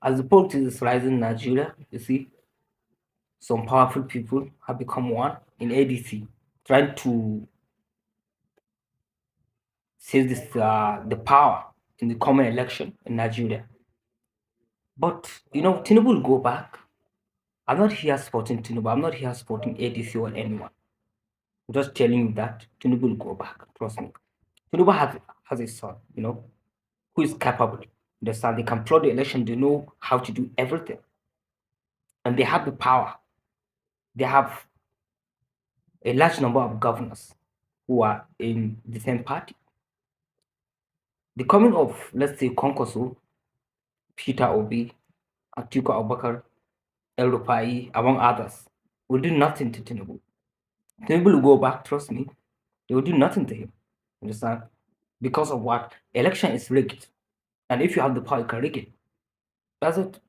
As the politics is rising in Nigeria, you see, some powerful people have become one in ADC, trying to seize the power in the coming election in Nigeria. But Tinubu will go back. I'm not here supporting Tinubu. I'm not here supporting ADC or anyone. I'm just telling you that Tinubu will go back. Trust me. Tinubu has a son, who is capable. Understand? They can plot the election. They know how to do everything, and they have the power. They have a large number of governors who are in the same party. The coming of, let's say, Konkoso, Peter Obi, Atiku Abubakar, El Rufai, among others, will do nothing to Tinubu. Tinubu will go back, trust me, they will do nothing to him. Understand? Because of what? Election is rigged. And if you have the power, you can rig it. That's it.